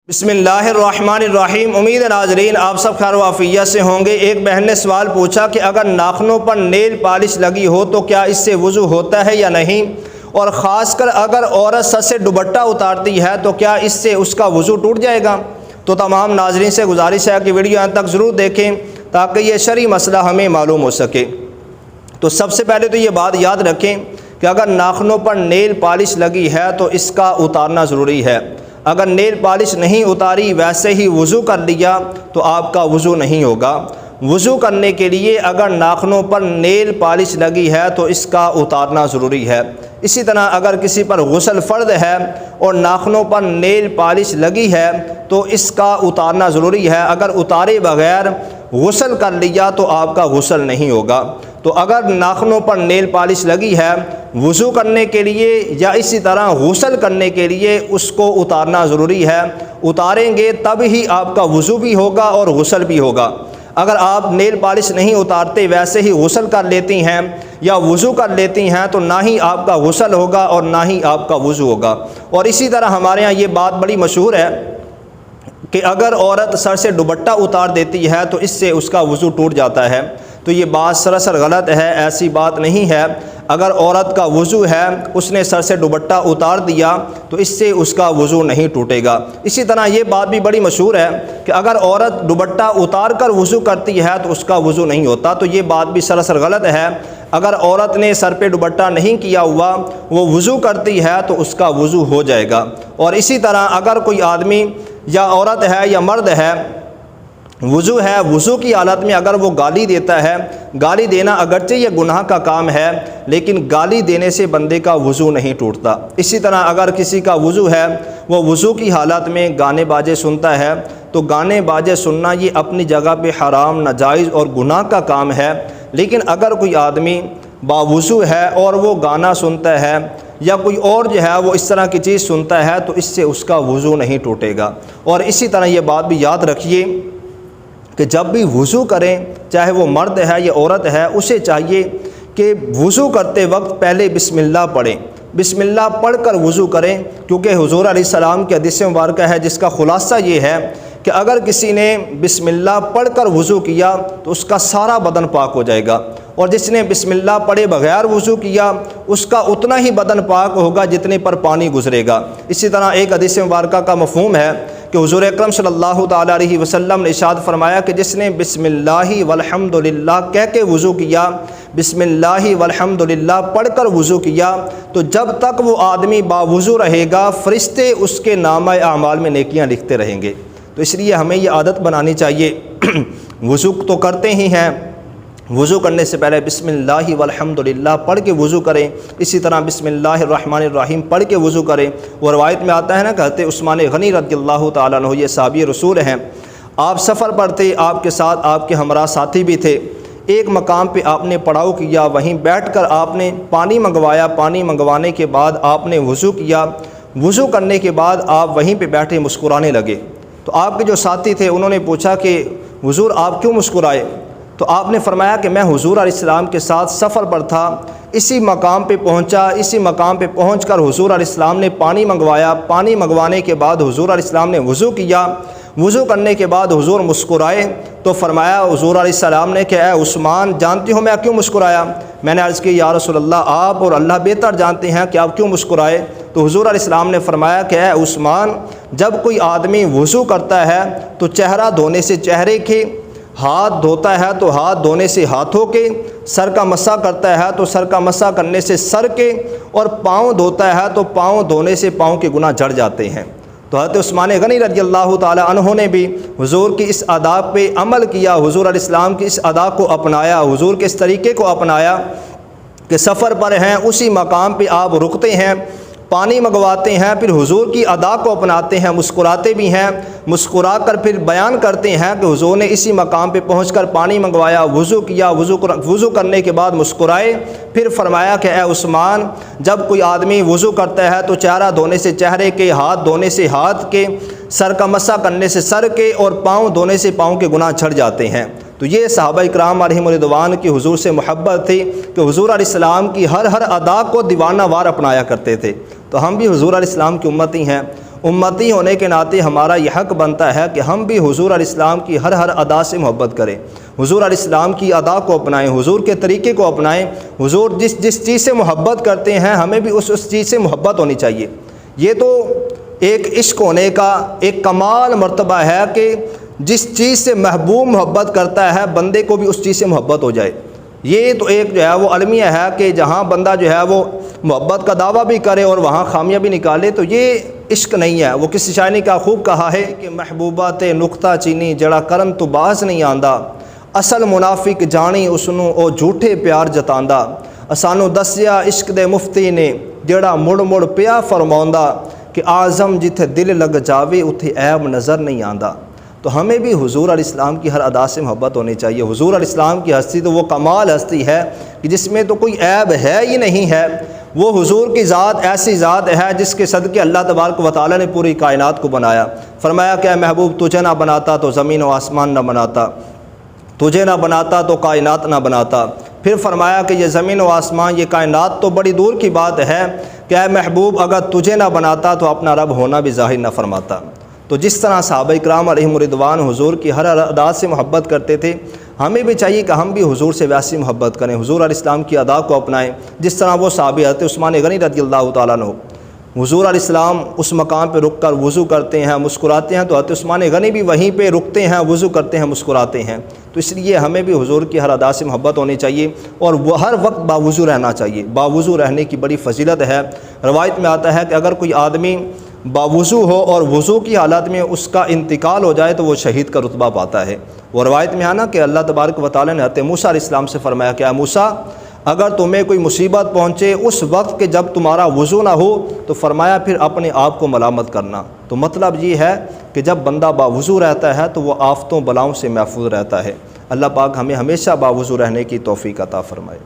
بسم اللہ الرحمن الرحیم۔ امید ناظرین آپ سب خیر و عافیت سے ہوں گے۔ ایک بہن نے سوال پوچھا کہ اگر ناخنوں پر نیل پالش لگی ہو تو کیا اس سے وضو ہوتا ہے یا نہیں، اور خاص کر اگر عورت سر سے دوپٹہ اتارتی ہے تو کیا اس سے اس کا وضو ٹوٹ جائے گا؟ تو تمام ناظرین سے گزارش ہے کہ ویڈیو یہاں تک ضرور دیکھیں تاکہ یہ شرعی مسئلہ ہمیں معلوم ہو سکے۔ تو سب سے پہلے تو یہ بات یاد رکھیں کہ اگر ناخنوں پر نیل پالش لگی ہے تو اس کا اتارنا ضروری ہے۔ اگر نیل پالش نہیں اتاری ویسے ہی وضو کر لیا تو آپ کا وضو نہیں ہوگا۔ وضو کرنے کے لیے اگر ناخنوں پر نیل پالش لگی ہے تو اس کا اتارنا ضروری ہے۔ اسی طرح اگر کسی پر غسل فرض ہے اور ناخنوں پر نیل پالش لگی ہے تو اس کا اتارنا ضروری ہے۔ اگر اتارے بغیر غسل کر لیا تو آپ کا غسل نہیں ہوگا۔ تو اگر ناخنوں پر نیل پالش لگی ہے وضو کرنے کے لیے یا اسی طرح غسل کرنے کے لیے اس کو اتارنا ضروری ہے۔ اتاریں گے تب ہی آپ کا وضو بھی ہوگا اور غسل بھی ہوگا۔ اگر آپ نیل پالش نہیں اتارتے ویسے ہی غسل کر لیتی ہیں یا وضو کر لیتی ہیں تو نہ ہی آپ کا غسل ہوگا اور نہ ہی آپ کا وضو ہوگا۔ اور اسی طرح ہمارے ہاں یہ بات بڑی مشہور ہے کہ اگر عورت سر سے دوپٹہ اتار دیتی ہے تو اس سے اس کا وضو ٹوٹ جاتا ہے۔ تو یہ بات سراسر غلط ہے، ایسی بات نہیں ہے۔ اگر عورت کا وضو ہے اس نے سر سے دوپٹہ اتار دیا تو اس سے اس کا وضو نہیں ٹوٹے گا۔ اسی طرح یہ بات بھی بڑی مشہور ہے کہ اگر عورت دوپٹہ اتار کر وضو کرتی ہے تو اس کا وضو نہیں ہوتا۔ تو یہ بات بھی سراسر غلط ہے۔ اگر عورت نے سر پہ دوپٹہ نہیں کیا ہوا وہ وضو کرتی ہے تو اس کا وضو ہو جائے گا۔ اور اسی طرح اگر کوئی آدمی یا عورت ہے یا مرد ہے وضو کی حالت میں اگر وہ گالی دیتا ہے، گالی دینا اگرچہ یہ گناہ کا کام ہے لیکن گالی دینے سے بندے کا وضو نہیں ٹوٹتا۔ اسی طرح اگر کسی کا وضو ہے وہ وضو کی حالت میں گانے باجے سنتا ہے تو گانے باجے سننا یہ اپنی جگہ پہ حرام، ناجائز اور گناہ کا کام ہے۔ لیکن اگر کوئی آدمی باوضو ہے اور وہ گانا سنتا ہے یا کوئی اور جو ہے وہ اس طرح کی چیز سنتا ہے تو اس سے اس کا وضو نہیں ٹوٹے گا۔ اور اسی طرح یہ بات بھی یاد رکھیے کہ جب بھی وضو کریں چاہے وہ مرد ہے یا عورت ہے اسے چاہیے کہ وضو کرتے وقت پہلے بسم اللہ پڑھیں، بسم اللہ پڑھ کر وضو کریں، کیونکہ حضور علیہ السلام کی حدیث مبارکہ ہے جس کا خلاصہ یہ ہے کہ اگر کسی نے بسم اللہ پڑھ کر وضو کیا تو اس کا سارا بدن پاک ہو جائے گا، اور جس نے بسم اللہ پڑھے بغیر وضو کیا اس کا اتنا ہی بدن پاک ہوگا جتنے پر پانی گزرے گا۔ اسی طرح ایک حدیث مبارکہ کا مفہوم ہے کہ حضور اکرم صلی اللہ تعالیٰ علیہ وسلم نے ارشاد فرمایا کہ جس نے بسم اللہ والحمدللہ کہہ کے وضو کیا، بسم اللہ والحمدللہ پڑھ کر وضو کیا تو جب تک وہ آدمی باوضو رہے گا فرشتے اس کے نامہ اعمال میں نیکیاں لکھتے رہیں گے۔ تو اس لیے ہمیں یہ عادت بنانی چاہیے، وضو تو کرتے ہی ہیں، وضو کرنے سے پہلے بسم اللہ والحمدللہ پڑھ کے وضو کریں۔ اسی طرح بسم اللہ الرحمن الرحیم پڑھ کے وضو کریں۔ وہ روایت میں آتا ہے نا کہ حضرت عثمان غنی رضی اللہ تعالیٰ عنہ یہ صحابی رسول ہیں، آپ سفر پر تھے، آپ کے ساتھ آپ کے ہمراہ ساتھی بھی تھے۔ ایک مقام پہ آپ نے پڑاؤ کیا، وہیں بیٹھ کر آپ نے پانی منگوایا، پانی منگوانے کے بعد آپ نے وضو کیا، وضو کرنے کے بعد آپ وہیں پہ بیٹھے مسکرانے لگے۔ تو آپ کے جو ساتھی تھے انہوں نے پوچھا کہ حضور آپ کیوں مسکرائے؟ تو آپ نے فرمایا کہ میں حضور علیہ السلام کے ساتھ سفر پر تھا، اسی مقام پہ پہنچا، اسی مقام پہ پہنچ کر حضور علیہ السلام نے پانی منگوایا، پانی منگوانے کے بعد حضور علیہ السلام نے وضو کیا، وضو کرنے کے بعد حضور مسکرائے تو فرمایا حضور علیہ السلام نے کہ اے عثمان جانتی ہو میں کیوں مسکرایا؟ میں نے عرض کی یا رسول اللہ آپ اور اللہ بہتر جانتے ہیں کہ آپ کیوں مسکرائے؟ تو حضور علیہ السلام نے فرمایا کہ اے عثمان جب کوئی آدمی وضو کرتا ہے تو چہرہ دھونے سے چہرے کے، ہاتھ دھوتا ہے تو ہاتھ دھونے سے ہاتھوں کے، سر کا مسح کرتا ہے تو سر کا مسح کرنے سے سر کے، اور پاؤں دھوتا ہے تو پاؤں دھونے سے پاؤں کے گناہ جھڑ جاتے ہیں۔ تو حضرت عثمان غنی رضی اللہ تعالیٰ عنہ نے بھی حضور کی اس آداب پہ عمل کیا، حضور علیہ السلام کی اس ادا کو اپنایا، حضور کے اس طریقے کو اپنایا کہ سفر پر ہیں اسی مقام پہ آپ رکتے ہیں، پانی منگواتے ہیں، پھر حضور کی ادا کو اپناتے ہیں، مسکراتے بھی ہیں، مسکرا کر پھر بیان کرتے ہیں کہ حضور نے اسی مقام پہ پہنچ کر پانی منگوایا، وضو کیا، وضو کرنے کے بعد مسکرائے، پھر فرمایا کہ اے عثمان جب کوئی آدمی وضو کرتا ہے تو چہرہ دھونے سے چہرے کے، ہاتھ دھونے سے ہاتھ کے، سر کا مسح کرنے سے سر کے، اور پاؤں دھونے سے پاؤں کے گناہ جھڑ جاتے ہیں۔ تو یہ صحابہ اکرام علیہم رضوان کی حضور سے محبت تھی کہ حضور علیہ السلام کی ہر ادا کو دیوانہ وار اپنایا کرتے تھے۔ تو ہم بھی حضور علیہ السلام کی امتی ہیں، امتی ہونے کے ناطے ہمارا یہ حق بنتا ہے کہ ہم بھی حضور علیہ السلام کی ہر ادا سے محبت کریں، حضور علیہ السلام کی ادا کو اپنائیں، حضور کے طریقے کو اپنائیں۔ حضور جس چیز سے محبت کرتے ہیں ہمیں بھی اس چیز سے محبت ہونی چاہیے۔ یہ تو ایک عشق ہونے کا ایک کمال مرتبہ ہے کہ جس چیز سے محبوب محبت کرتا ہے بندے کو بھی اس چیز سے محبت ہو جائے۔ یہ تو ایک جو ہے وہ المیہ ہے کہ جہاں بندہ جو ہے وہ محبت کا دعویٰ بھی کرے اور وہاں خامیاں بھی نکالے، تو یہ عشق نہیں ہے۔ وہ کسی شاعر نے خوب کہا ہے کہ محبوبات نقطہ چینی جڑا کرن تو باز نہیں آندا، اصل منافق جانی اسنوں او جھوٹے پیار جتاندا، اسانوں دسیا عشق دے مفتی نے جڑا مڑ مڑ پیا فرماوندا کہ اعظم جتھے دل لگ جاوے اتھے عیب نظر نہیں آندا۔ تو ہمیں بھی حضور علیہ السلام کی ہر ادا سے محبت ہونی چاہیے۔ حضور علیہ السلام کی ہستی تو وہ کمال ہستی ہے کہ جس میں تو کوئی عیب ہے ہی نہیں ہے۔ وہ حضور کی ذات ایسی ذات ہے جس کے صدقے اللہ تبارک و تعالیٰ نے پوری کائنات کو بنایا۔ فرمایا کہ اے محبوب تجھے نہ بناتا تو زمین و آسمان نہ بناتا، تجھے نہ بناتا تو کائنات نہ بناتا۔ پھر فرمایا کہ یہ زمین و آسمان، یہ کائنات تو بڑی دور کی بات ہے کہ اے محبوب اگر تجھے نہ بناتا تو اپنا رب ہونا بھی ظاہر نہ فرماتا۔ تو جس طرح صحابہ کرام علیہم رضوان حضور کی ہر ادا سے محبت کرتے تھے، ہمیں بھی چاہیے کہ ہم بھی حضور سے ویسی محبت کریں، حضور علیہ السلام کی ادا کو اپنائیں۔ جس طرح وہ صحابی حضرت عثمان غنی رضی اللہ تعالیٰ عنہ حضور علیہ السلام اس مقام پہ رک کر وضو کرتے ہیں، مسکراتے ہیں، تو حضرت عثمان غنی بھی وہیں پہ رکتے ہیں، وضو کرتے ہیں، مسکراتے ہیں۔ تو اس لیے ہمیں بھی حضور کی ہر ادا سے محبت ہونی چاہیے اور وہ ہر وقت باوضو رہنا چاہیے۔ باوضو رہنے کی بڑی فضیلت ہے۔ روایت میں آتا ہے کہ اگر کوئی آدمی باوضو ہو اور وضو کی حالت میں اس کا انتقال ہو جائے تو وہ شہید کا رتبہ پاتا ہے۔ وہ روایت میں آنا کہ اللہ تبارک و تعالیٰ نے حضرت موسیٰ علیہ السلام سے فرمایا کہ اے موسیٰ اگر تمہیں کوئی مصیبت پہنچے اس وقت کہ جب تمہارا وضو نہ ہو تو فرمایا پھر اپنے آپ کو ملامت کرنا۔ تو مطلب یہ ہے کہ جب بندہ باوضو رہتا ہے تو وہ آفتوں بلاؤں سے محفوظ رہتا ہے۔ اللہ پاک ہمیں ہمیشہ باوضو رہنے کی توفیق عطا فرمائے۔